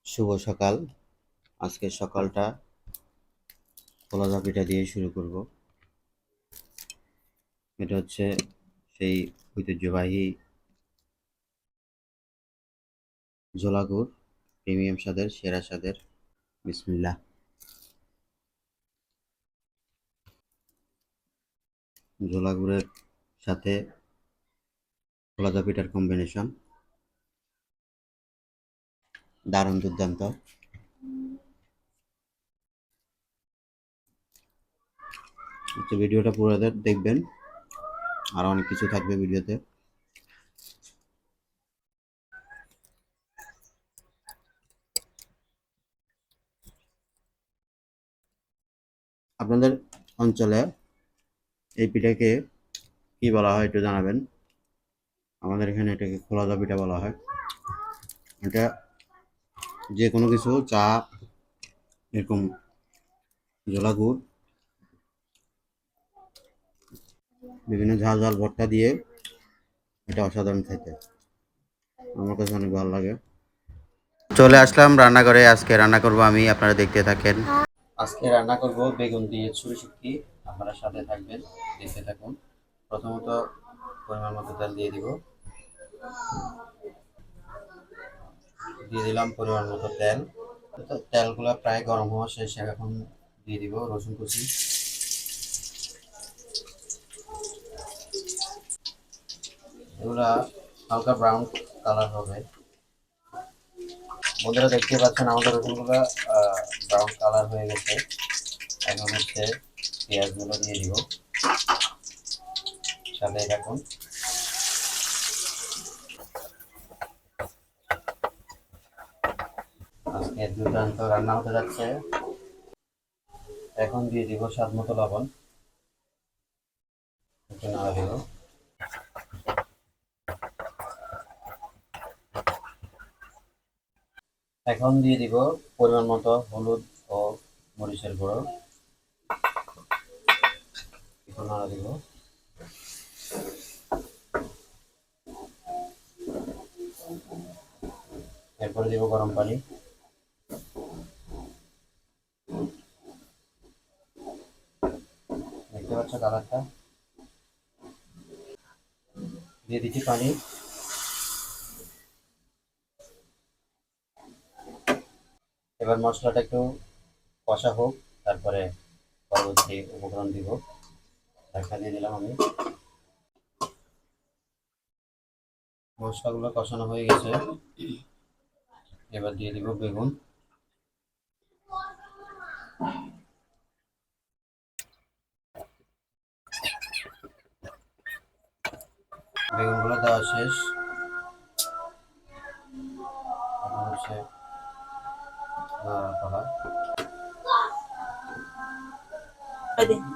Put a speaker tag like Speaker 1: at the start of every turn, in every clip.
Speaker 1: শুভ সকাল। আজকের সকালটা কলাদা পিঠা দিয়ে শুরু করব। এটা হচ্ছে সেই ঐতিহ্যবাহী ঝোলা গুড়, প্রিমিয়াম স্বাদের, সেরা স্বাদের। বিসমিল্লাহ। ঝোলা গুড়ের সাথে কলাদা পিঠার কম্বিনেশন দারুণ দুর্দান্ত। ভিডিওটা পুরো দেখবেন, আরো অনেক কিছু থাকবে ভিডিওতে। আপনাদের অঞ্চলে এই পিঠাকে কি বলা হয় একটু জানাবেন। আমাদের এখানে এটাকে কলাদা পিঠা বলা হয়। এটা যে কোনো কিছু, চা, এরকম ঝোলা গুড়, বিভিন্ন ঝাল ঝাল ভর্তা দিয়ে এটা অসাধারণ খেতে। আমার কাছে অনেক ভালো লাগে। চলে আসলাম রান্নাঘরে। আজকে রান্না করব আমি, আপনারা দেখতে থাকেন। আজকে রান্না করব বেগুন দিয়ে ছুরি শুটকি। আপনারা সাথে থাকবেন, দেখতে থাকুন। প্রথমত পরিমাণ মতো তেল দিয়ে দিব। দিয়ে দিলাম পরিমাণ মতো তেল। তেলগুলো প্রায় গরম হওয়া শেষে এখন দিয়ে দিব রসুন কুচি। এগুলা হালকা ব্রাউন কালার হবে। বন্ধুরা দেখতে পাচ্ছেন আমাদের রসুনগুলো ব্রাউন কালার হয়ে গেছে। এখন হচ্ছে পেঁয়াজগুলো দিয়ে দিব, সাথে রাখুন। আজকে দুর্দান্ত রান্না হতে যাচ্ছে। এখন দিয়ে দিব স্বাদ মতো লবণ, একটু নাড়া দিব। এখন দিয়ে দিব পরিমাণ মতো হলুদ ও মরিচের গুঁড়ো, একটু নাড়া দিব। এরপরে দিব গরম পানি। দেখতে পাচ্ছ কালারটা। দিয়ে দিচ্ছি পানি। এবার মশলাটা একটু কষা হোক, তারপরে পরবর্তী উপকরণ দিব। ঢাকা দিয়ে দিলাম আমি। মশলাগুলো কষানো হয়ে গেছে, এবার দিয়ে দিব বেগুন। বেগুনগুলো দেওয়া শেষ। এখন হচ্ছে নাড়াচাড়া।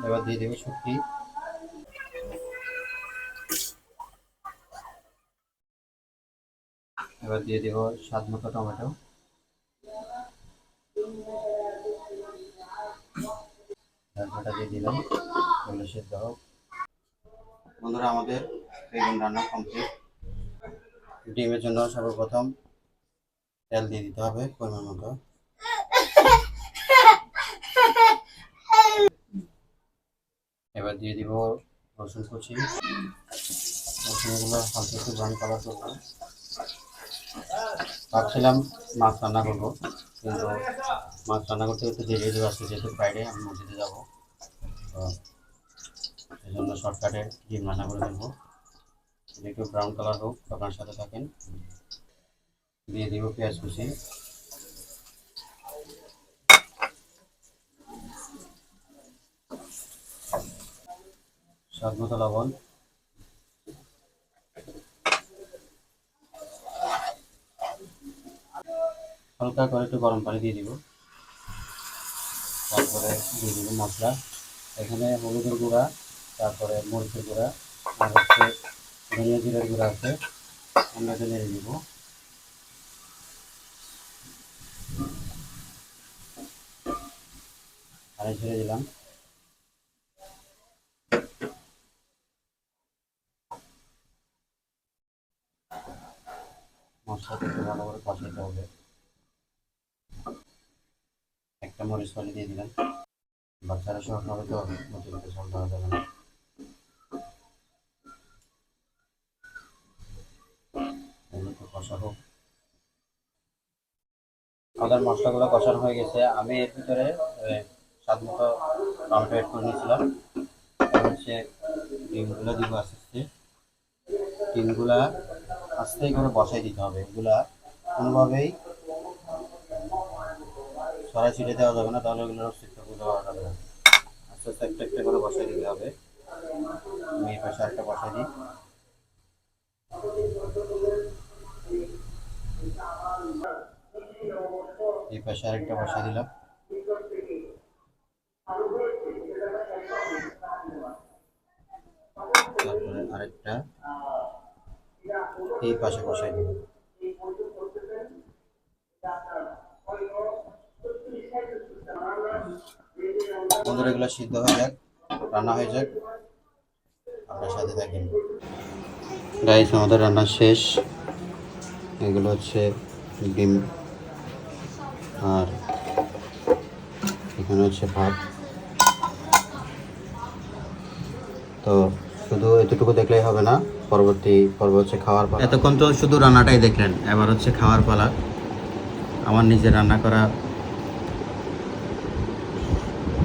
Speaker 1: এবার দিয়ে দেবো শুটকি। এবার দিয়ে দিব স্বাদ মতো টমেটো। ঢাকনাটা দিয়ে দিলাম, এগুলো সেদ্ধ হোক। বন্ধুরা আমাদের বেগুন রান্না কমপ্লিট। ডিমের জন্য সর্বপ্রথম তেল দিয়ে দিতে হবে পরিমাণ মতো। এবার দিয়ে দিব রসুন কুচি। রসুনগুলো হালকা একটু ব্রাউন কালার করবো। ভাবছিলাম মাছ রান্না করবো, কিন্তু মাছ রান্না করতে করতে দেরি হয়ে যাবে। আজকে যেহেতু ফ্রাইডে, আমি মসজিদে যাবো, তো এই জন্য শর্টকাটে ডিম রান্না করে দেবো। একটু ব্রাউন কালার হোক, আপনার সাথে থাকেন। দিয়ে দিব পেঁয়াজ কুচি। স্বাদ মতো লবণ। হালকা করে একটু গরম পানি দিয়ে দিব। তারপরে দিয়ে দিব মশলা। এখানে হলুদের গুঁড়া, তারপরে মরিচের গুঁড়া, আর হচ্ছে ধনিয়া জিরার গুঁড়া আছে। আমরা এটা নেড়ে দিব। আর ছেড়ে দিলাম। মশলাটা একটু ভালো করে কষাতে হবে। একটা মরিচ ফালি দিয়ে দিলাম। বাচ্চারা সহ খাবে তো অতিরিক্ত ঝাল দেওয়া যাবে না। কষানো আমাদের মশলাগুলো কষানো হয়ে গেছে। আমি এর ভিতরে স্বাদ মতো টমেটো অ্যাড করে নিয়েছিলাম। হচ্ছে ডিমগুলো দিব আস্তে আস্তে। ডিমগুলা আস্তে করে বসাই দিতে হবে। এগুলা কোনোভাবেই ছড়াই ছিটে দেওয়া যাবে না, তাহলে এগুলোর অস্তিত্ব খুঁজে পাওয়া যাবে না। আস্তে আস্তে একটা একটা করে বসাই দিতে হবে। আমি এই পাশে আরেকটা বসাই দিই। এই পাশে আরেকটা বসাই দিলাম। তারপরে আরেকটা এই পাশে বসাই দিব। বন্ধুরা এগুলো সিদ্ধ হয়ে যাক, রান্না হয়ে যাক, আপনার সাথে থাকেন। গাইস আমাদের রান্না শেষ। এগুলো হচ্ছে ডিম, আর এখানে হচ্ছে ভাত। তো শুধু এতটুকু দেখলেই হবে না, পরবর্তী পর্ব হচ্ছে খাওয়ার পালা। এতক্ষণ তো শুধু রান্নাটাই দেখলেন, এবার হচ্ছে খাওয়ার পালা। আমার নিজের রান্না করা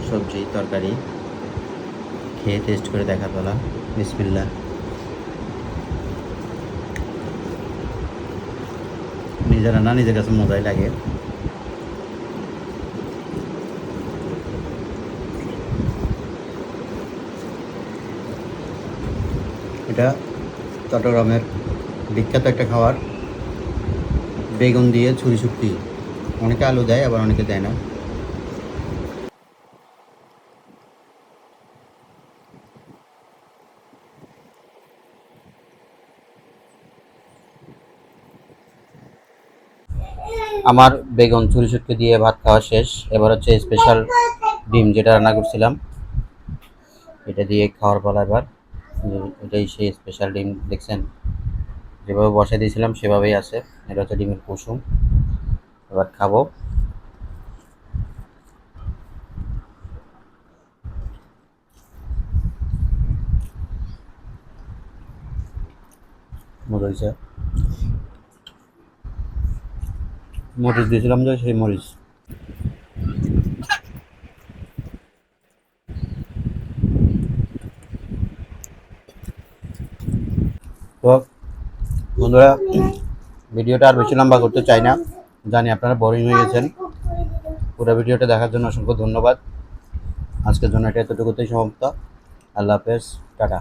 Speaker 1: সবজি তরকারি খেয়ে টেস্ট করে দেখার পালা। বিসমিল্লাহ। নিজের রান্না নিজের কাছে মজাই লাগে। এটা চট্টগ্রামের বিখ্যাত একটা খাবার, বেগুন দিয়ে ছুরি শুটকি। অনেকে আলু দেয়, আবার অনেকে দেয় না। আমার বেগুন ছুরি শুটকি দিয়ে ভাত খাওয়া শেষ। এবার হচ্ছে স্পেশাল ডিম যেটা রান্না করছিলাম, এটা দিয়ে খাওয়ার পালা এবার। এটাই সেই স্পেশাল ডিম, দেখছেন যেভাবে বসাই দিয়েছিলাম সেভাবেই আছে। এটা হচ্ছে ডিমের কুসুম। এবার খাবো। মজা হয়েছে। মরিচ দিয়েছিলাম যে সেই মরিচ। তো বন্ধুরা ভিডিওটা আর বেশি লম্বা করতে চাই না, জানি আপনারা বোরিং হয়ে গেছেন। পুরো ভিডিওটা দেখার জন্য অসংখ্য ধন্যবাদ। আজকের জন্য এটা এতটুকুতেই সমাপ্ত। আল্লাহ হাফেজ, টাটা।